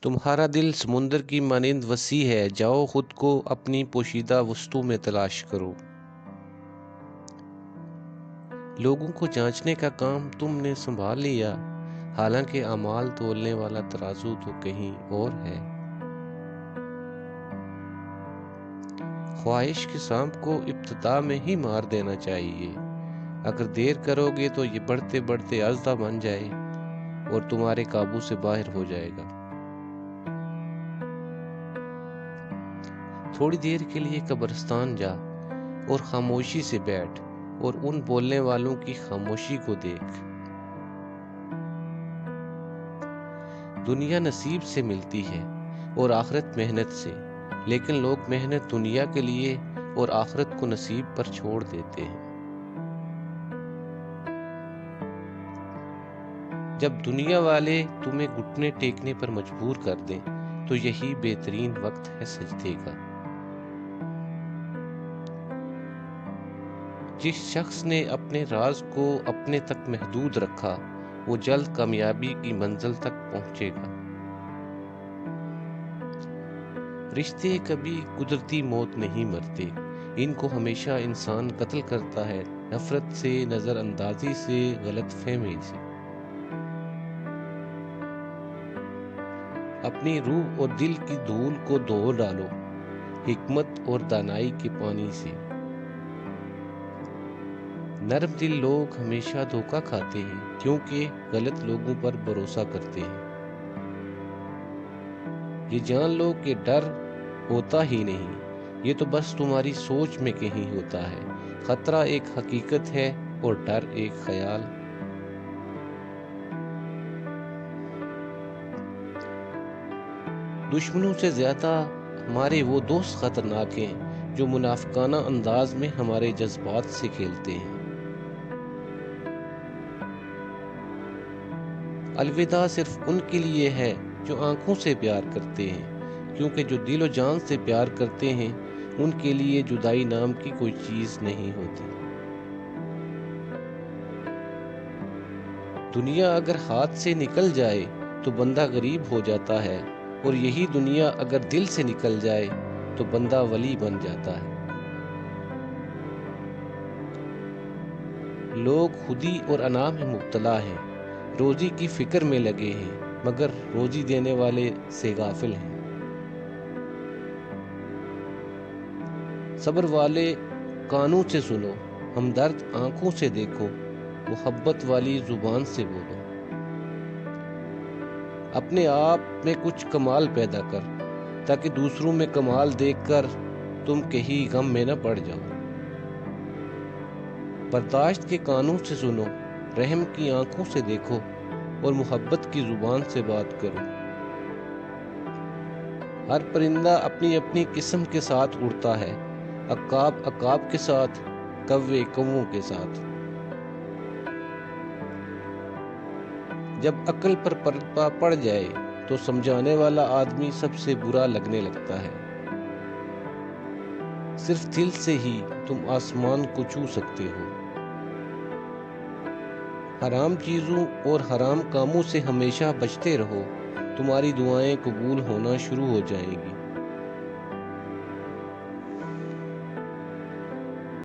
تمہارا دل سمندر کی مانند وسیع ہے، جاؤ خود کو اپنی پوشیدہ وسطوں میں تلاش کرو۔ لوگوں کو جانچنے کا کام تم نے سنبھال لیا، حالانکہ اعمال تولنے والا ترازو تو کہیں اور ہے۔ خواہش کے سانپ کو ابتدا میں ہی مار دینا چاہیے، اگر دیر کرو گے تو یہ بڑھتے بڑھتے اژدہا بن جائے اور تمہارے قابو سے باہر ہو جائے گا۔ تھوڑی دیر کے لیے قبرستان جا اور خاموشی سے بیٹھ اور ان بولنے والوں کی خاموشی کو دیکھ۔ دنیا نصیب سے ملتی ہے اور آخرت محنت سے، لیکن لوگ محنت دنیا کے لیے اور آخرت کو نصیب پر چھوڑ دیتے ہیں۔ جب دنیا والے تمہیں گھٹنے ٹیکنے پر مجبور کر دیں تو یہی بہترین وقت ہے سجدے کا۔ جس شخص نے اپنے راز کو اپنے تک محدود رکھا وہ جلد کامیابی کی منزل تک پہنچے گا۔ رشتے کبھی قدرتی موت نہیں مرتے، ان کو ہمیشہ انسان قتل کرتا ہے، نفرت سے، نظر اندازی سے، غلط فہمی سے۔ اپنی روح اور دل کی دھول کو دھو ڈالو حکمت اور دانائی کے پانی سے۔ نرم دل لوگ ہمیشہ دھوکہ کھاتے ہیں کیونکہ غلط لوگوں پر بھروسہ کرتے ہیں۔ یہ جان لو کہ ڈر ہوتا ہی نہیں، یہ تو بس تمہاری سوچ میں کہیں ہوتا ہے۔ خطرہ ایک حقیقت ہے اور ڈر ایک خیال۔ دشمنوں سے زیادہ ہمارے وہ دوست خطرناک ہیں جو منافقانہ انداز میں ہمارے جذبات سے کھیلتے ہیں۔ الوداع صرف ان کے لیے ہے جو آنکھوں سے پیار کرتے ہیں، کیونکہ جو دل و جان سے پیار کرتے ہیں ان کے لیے جدائی نام کی کوئی چیز نہیں ہوتی۔ دنیا اگر ہاتھ سے نکل جائے تو بندہ غریب ہو جاتا ہے، اور یہی دنیا اگر دل سے نکل جائے تو بندہ ولی بن جاتا ہے۔ لوگ خودی اور انا میں مبتلا ہیں، روزی کی فکر میں لگے ہیں مگر روزی دینے والے سے غافل ہیں۔ صبر والے کانوں سے سنو، ہمدرد آنکھوں سے دیکھو، محبت والی زبان سے بولو۔ اپنے آپ میں کچھ کمال پیدا کر تاکہ دوسروں میں کمال دیکھ کر تم کہیں غم میں نہ پڑ جاؤ۔ برداشت کے کانوں سے سنو، رحم کی آنکھوں سے دیکھو اور محبت کی زبان سے بات کرو۔ ہر پرندہ اپنی اپنی قسم کے ساتھ اڑتا ہے، عقاب عقاب کے ساتھ، کوے کووں کے ساتھ۔ جب عقل پر پردہ پڑ جائے تو سمجھانے والا آدمی سب سے برا لگنے لگتا ہے۔ صرف دل سے ہی تم آسمان کو چھو سکتے ہو۔ حرام چیزوں اور حرام کاموں سے ہمیشہ بچتے رہو، تمہاری دعائیں قبول ہونا شروع ہو جائیں گی۔